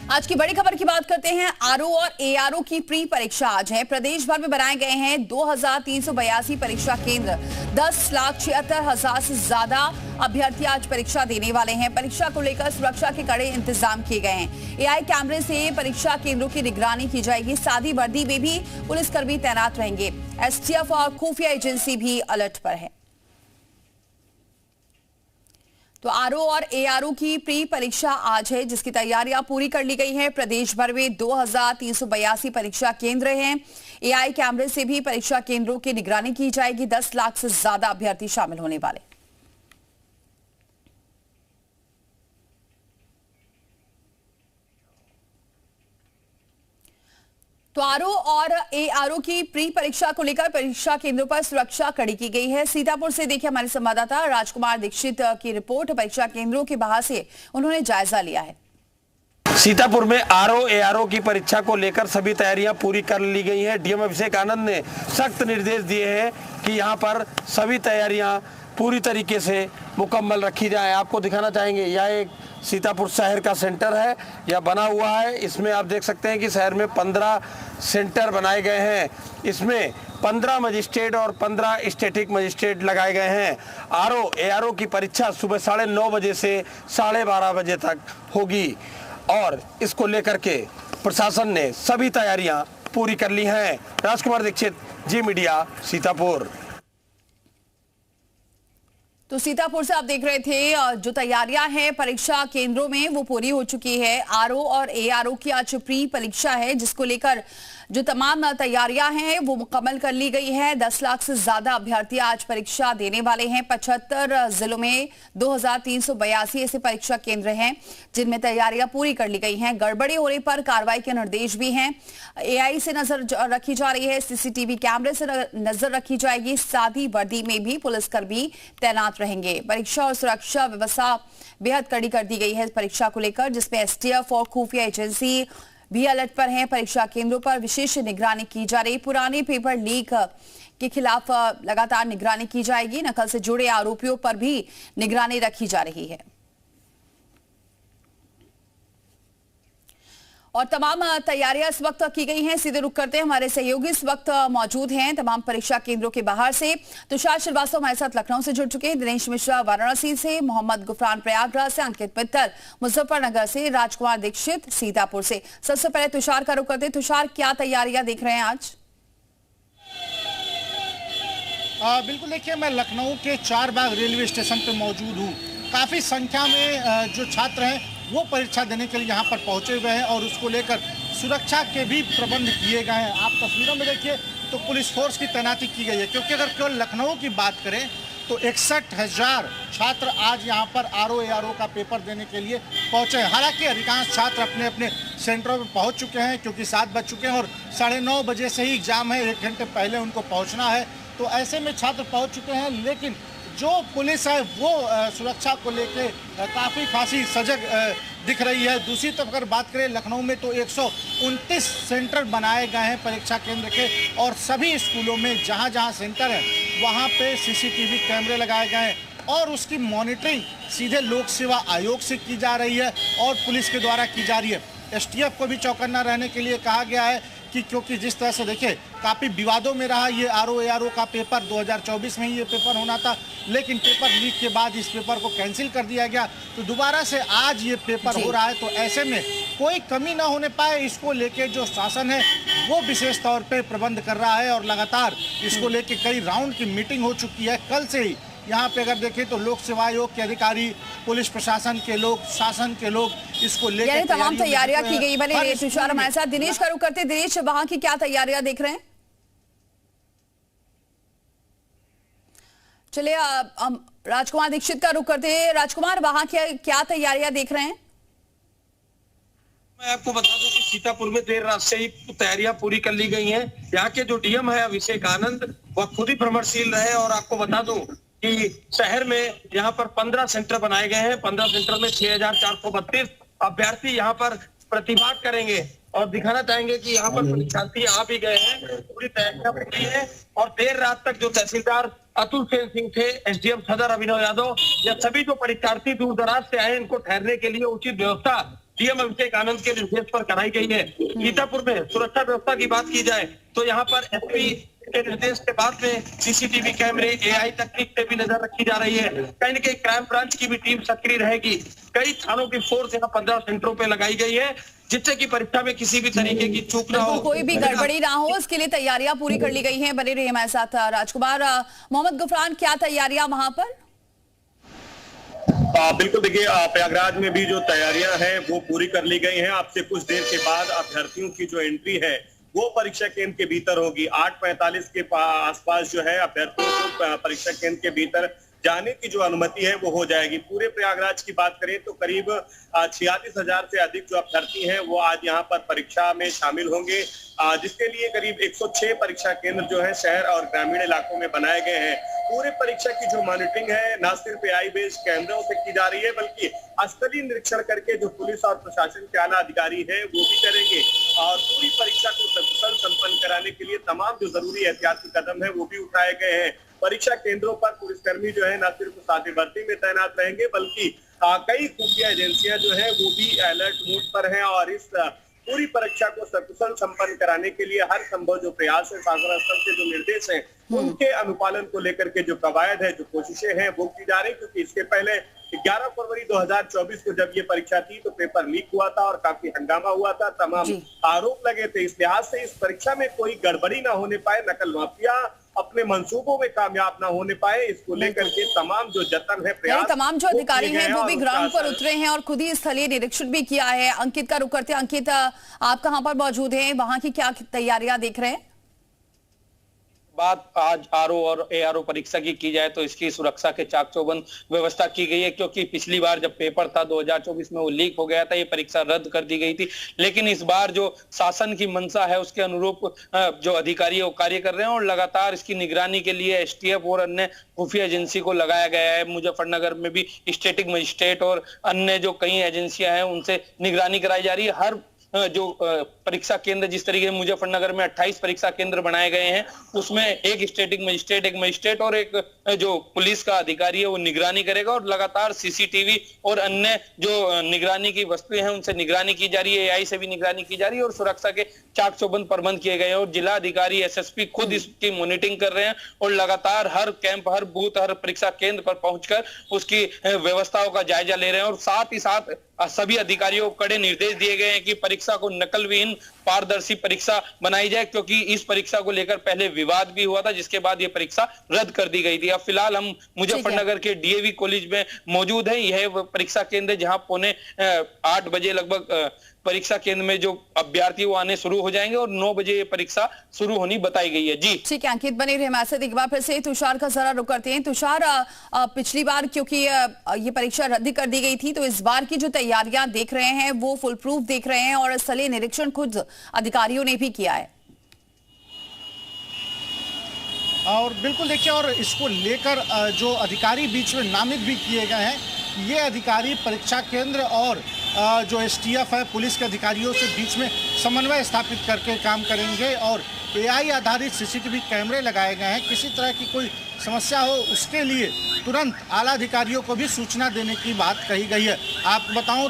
आज की बड़ी खबर की बात करते हैं। आरओ और एआरओ की प्री परीक्षा आज है। प्रदेश भर में बनाए गए हैं 2382 परीक्षा केंद्र। 10,76,000 से ज्यादा अभ्यर्थी आज परीक्षा देने वाले हैं। परीक्षा को लेकर सुरक्षा के कड़े इंतजाम किए गए हैं। एआई कैमरे से परीक्षा केंद्रों की निगरानी की जाएगी। सादी वर्दी में भी पुलिसकर्मी तैनात रहेंगे। एसटीएफ और खुफिया एजेंसी भी अलर्ट पर है। तो आरओ और एआरओ की प्री परीक्षा आज है, जिसकी तैयारियां पूरी कर ली गई हैं। प्रदेश भर में 2382 परीक्षा केंद्र हैं। एआई कैमरे से भी परीक्षा केंद्रों की निगरानी की जाएगी। 10 लाख से ज्यादा अभ्यर्थी शामिल होने वाले। तो आरओ और एआरओ की प्री परीक्षा को लेकर परीक्षा केंद्रों पर सुरक्षा कड़ी की गई है। सीतापुर से देखिए हमारे संवाददाता राजकुमार दीक्षित की रिपोर्ट। परीक्षा केंद्रों के बाहर से उन्होंने जायजा लिया है। सीतापुर में आरओ एआरओ की परीक्षा को लेकर सभी तैयारियां पूरी कर ली गई हैं। डीएम अभिषेक आनंद ने सख्त निर्देश दिए हैं कि यहां पर सभी तैयारियां पूरी तरीके से मुकम्मल रखी जाए। आपको दिखाना चाहेंगे, यह एक सीतापुर शहर का सेंटर है, यह बना हुआ है। इसमें आप देख सकते हैं कि शहर में 15 सेंटर बनाए गए हैं। इसमें 15 मजिस्ट्रेट और 15 स्टैटिक मजिस्ट्रेट लगाए गए हैं। आरओ एआरओ की परीक्षा सुबह 9:30 बजे से 12:30 बजे तक होगी और इसको लेकर के प्रशासन ने सभी तैयारियां पूरी कर ली हैं। राजकुमार दीक्षित, जी मीडिया, सीतापुर। तो सीतापुर से आप देख रहे थे जो तैयारियां हैं परीक्षा केंद्रों में वो पूरी हो चुकी है। आरओ और एआरओ की आज प्री परीक्षा है, जिसको लेकर जो तमाम तैयारियां हैं वो मुकम्मल कर ली गई है। 10 लाख से ज्यादा अभ्यर्थी आज परीक्षा देने वाले हैं। 75 जिलों में 2382 ऐसे परीक्षा केंद्र हैं जिनमें तैयारियां पूरी कर ली गई हैं। गड़बड़ी होने पर कार्रवाई के निर्देश भी हैं। एआई से नजर रखी जा रही है, सीसीटीवी कैमरे से नजर रखी जाएगी। सादी वर्दी में भी पुलिसकर्मी तैनात रहेंगे। परीक्षा और सुरक्षा व्यवस्था बेहद कड़ी कर दी गई है परीक्षा को लेकर, जिसमें एसटीएफ और खुफिया एजेंसी भी अलर्ट पर हैं। परीक्षा केंद्रों पर विशेष निगरानी की जा रही। पुराने पेपर लीक के खिलाफ लगातार निगरानी की जाएगी। नकल से जुड़े आरोपियों पर भी निगरानी रखी जा रही है। और तमाम तैयारियां इस वक्त की गई हैं। सीधे रुक करते हैं, हमारे सहयोगी इस वक्त मौजूद हैं तमाम परीक्षा केंद्रों के बाहर से। तुषार श्रीवास्तव हमारे साथ लखनऊ से जुड़ चुके हैं, दिनेश मिश्रा वाराणसी से, मोहम्मद गुफरान प्रयागराज से, अंकित मित्तल मुजफ्फरनगर से, राजकुमार दीक्षित सीतापुर से। सबसे पहले तुषार का रुख करते हैं। तुषार, क्या तैयारियां देख रहे हैं आज? बिल्कुल, देखिए मैं लखनऊ के चारबाग रेलवे स्टेशन पे मौजूद हूँ। काफ़ी संख्या में जो छात्र हैं वो परीक्षा देने के लिए यहाँ पर पहुँचे हुए हैं और उसको लेकर सुरक्षा के भी प्रबंध किए गए हैं। आप तस्वीरों में देखिए तो पुलिस फोर्स की तैनाती की गई है, क्योंकि अगर केवल लखनऊ की बात करें तो 61,000 छात्र आज यहाँ पर आरओ एआरओ का पेपर देने के लिए पहुँचे हैं। हालांकि अधिकांश छात्र अपने अपने सेंटरों पर पहुँच चुके हैं, क्योंकि 7 बज चुके हैं और 9:30 बजे से ही एग्जाम है। 1 घंटे पहले उनको पहुँचना है, तो ऐसे में छात्र पहुँच चुके हैं। लेकिन जो पुलिस है वो सुरक्षा को लेके काफ़ी खासी सजग दिख रही है। दूसरी तरफ अगर बात करें लखनऊ में तो 129 सेंटर बनाए गए हैं परीक्षा केंद्र के, और सभी स्कूलों में जहां जहां सेंटर है वहां पे सीसीटीवी कैमरे लगाए गए हैं और उसकी मॉनिटरिंग सीधे लोक सेवा आयोग से की जा रही है और पुलिस के द्वारा की जा रही है। एसटीएफ को भी चौकन्ना रहने के लिए कहा गया है कि क्योंकि जिस तरह से देखिए काफ़ी विवादों में रहा ये आरओ एआरओ का पेपर। 2024 में ही ये पेपर होना था, लेकिन पेपर लीक के बाद इस पेपर को कैंसिल कर दिया गया, तो दोबारा से आज ये पेपर हो रहा है। तो ऐसे में कोई कमी ना होने पाए, इसको लेके जो शासन है वो विशेष तौर पे प्रबंध कर रहा है और लगातार इसको लेके कई राउंड की मीटिंग हो चुकी है। कल से ही यहाँ पे अगर देखें तो लोक सेवा आयोग के अधिकारी, पुलिस प्रशासन के लोग, शासन के लोग इसको लेकर तमाम तैयारियां की गई। बने तुषार हमारे साथ। दिनेश का रुख करते। दिनेश, वहां की क्या तैयारियां देख रहे हैं? चलिए राजकुमार दीक्षित का रुख करते हैं। राजकुमार, वहां क्या तैयारियां देख रहे हैं? मैं आपको बता दूं कि सीतापुर में देर रात से ही तैयारियां पूरी कर ली गई हैं। यहाँ के जो डीएम है अभिषेक आनंद, वह खुद ही भ्रमणशील रहे और आपको बता दूं कि शहर में यहाँ पर 15 सेंटर बनाए गए हैं। 15 सेंटर में 6,432 अभ्यर्थी यहाँ पर प्रतिभाग करेंगे और दिखाना चाहेंगे कि यहाँ पर परीक्षार्थी आ भी गए हैं। पूरी तैयारियां पूरी है और देर रात तक जो तहसीलदार अतुल सेन सिंह थे, एसडीएम सदर अभिनव यादव, या सभी जो परीक्षार्थी दूर दराज से आए, इनको ठहरने के लिए उचित व्यवस्था डीएम अभिषेक आनंद के निर्देश पर कराई गई है। सीतापुर में सुरक्षा व्यवस्था की बात की जाए तो यहाँ पर एसपी के निर्देश के बाद में सीसीटीवी कैमरे, एआई तकनीक से भी नजर रखी जा रही है। कहीं न कहीं क्राइम ब्रांच की भी टीम सक्रिय रहेगी। कई थानों की फोर्स यहाँ 15 सेंटरों पे लगाई गई है, जिससे कि परीक्षा में किसी भी तरीके की चूक ना हो, कोई भी गड़बड़ी ना हो, इसके लिए तैयारियां पूरी कर ली गई हैं। बने रहिए हमारे साथ राजकुमार। मोहम्मद गुफरान, क्या तैयारियां वहां पर? बिल्कुल, देखिए प्रयागराज में भी जो तैयारियां हैं वो पूरी कर ली गई हैं। अब से कुछ देर के बाद अभ्यर्थियों की जो एंट्री है वो परीक्षा केंद्र के भीतर होगी। 8:45 के आसपास जो है अभ्यर्थियों को परीक्षा केंद्र के भीतर जाने की जो अनुमति है वो हो जाएगी। पूरे प्रयागराज की बात करें तो करीब 46,000 से अधिक जो अभ्यर्थी हैं वो आज यहाँ पर परीक्षा में शामिल होंगे, जिसके लिए करीब 106 परीक्षा केंद्र जो है शहर और ग्रामीण इलाकों में बनाए गए हैं। पूरे परीक्षा की जो मॉनिटरिंग है न सिर्फ एआई बेस्ड कैमरों से की जा रही है, बल्कि स्थलीय निरीक्षण करके जो पुलिस और प्रशासन के आला अधिकारी है वो भी करेंगे। और पूरी परीक्षा को सकुशल संपन्न कराने के लिए तमाम जो जरूरी एहतियाती कदम है वो भी उठाए गए हैं। परीक्षा केंद्रों पर पुलिसकर्मी जो है न सिर्फ साथी भर्ती में तैनात रहेंगे, बल्कि कई खुफिया एजेंसियां जो है वो भी अलर्ट मोड पर हैं और इस पूरी परीक्षा को सकुशल संपन्न कराने के लिए हर संभव जो प्रयास है, शासन स्तर से जो निर्देश हैं उनके अनुपालन को लेकर के जो कवायद है, जो कोशिशें हैं वो की जा रही। क्योंकि इसके पहले 11 फरवरी 2024 को जब ये परीक्षा थी तो पेपर लीक हुआ था और काफी हंगामा हुआ था, तमाम आरोप लगे थे। इस लिहाज से इस परीक्षा में कोई गड़बड़ी ना होने पाए, नकल माफिया अपने मंसूबों में कामयाब ना होने पाए, इसको लेकर के तमाम जो जतन है, प्रयास तमाम जो अधिकारी हैं वो भी ग्राउंड पर उतरे हैं और खुद ही स्थलीय निरीक्षण भी किया है। अंकित का रुख करते हैं। अंकित, आप कहां पर मौजूद हैं? वहां की क्या तैयारियां देख रहे हैं? बात आज आरओ और एआरओ परीक्षा की जाए तो इसकी सुरक्षा के चाक चौबंद व्यवस्था की गई है, क्योंकि पिछली बार जब पेपर था 2024 में वो लीक हो गया था, ये परीक्षा रद्द कर दी गई थी। लेकिन इस बार जो शासन की मंशा है उसके अनुरूप जो अधिकारी वो कार्य कर रहे हैं और लगातार इसकी निगरानी के लिए एसटीएफ और अन्य खुफिया एजेंसी को लगाया गया है। मुजफ्फरनगर में भी स्टेटिक मजिस्ट्रेट और अन्य जो कई एजेंसियां हैं उनसे निगरानी कराई जा रही है। हर जो परीक्षा केंद्र, जिस तरीके से मुजफ्फरनगर में 28 परीक्षा केंद्र बनाए गए हैं, उसमें एक स्टेटिक मजिस्ट्रेट, एक मजिस्ट्रेट और एक जो पुलिस का अधिकारी है वो निगरानी करेगा और लगातार सीसीटीवी और अन्य जो निगरानी की वस्तुएं हैं उनसे निगरानी की जा रही है, एआई से भी निगरानी की जा रही है और सुरक्षा के चाक चौबंद प्रबंध किए गए हैं। और जिला अधिकारी, एसएसपी खुद इसकी मॉनिटरिंग कर रहे हैं और लगातार हर कैंप, हर बूथ, हर परीक्षा केंद्र पर पहुंचकर उसकी व्यवस्थाओं का जायजा ले रहे हैं। और साथ ही साथ सभी अधिकारियों को कड़े निर्देश दिए गए हैं कि परीक्षा को नकल विहीन पारदर्शी परीक्षा बनाई जाए, क्योंकि इस परीक्षा को लेकर पहले विवाद भी हुआ था, जिसके बाद ये परीक्षा रद्द कर दी गई थी। अब फिलहाल हम मुजफ्फरनगर के डीएवी कॉलेज में मौजूद है। यह परीक्षा केंद्र जहां 8:45 बजे लगभग परीक्षा केंद्र में जो अभ्यर्थी वो आने शुरू हो जाएंगे और 9 बजे ये परीक्षा शुरू होनी बताई गई है। जी ठीक है अंकित, बने रहे हमारे साथ। एक बार फिर से तुषार का जरा रुक करते हैं। तुषार, पिछली बार क्योंकि ये परीक्षा रद्द कर दी गई थी तो इस बार की जो तैयारियां देख रहे हैं वो फुल प्रूफ देख रहे हैं और स्थलीय निरीक्षण खुद अधिकारियों ने भी किया है। और बिल्कुल देखिए, और इसको लेकर जो अधिकारी बीच में नामित भी किए गए हैं, ये अधिकारी परीक्षा केंद्र और जो एसटीएफ है, पुलिस के अधिकारियों से बीच में समन्वय स्थापित करके काम करेंगे और एआई आधारित सीसीटीवी कैमरे लगाए गए हैं। किसी तरह की कोई समस्या हो उसके लिए तुरंत आला अधिकारियों को भी सूचना देने की बात कही गई है। आप बताऊं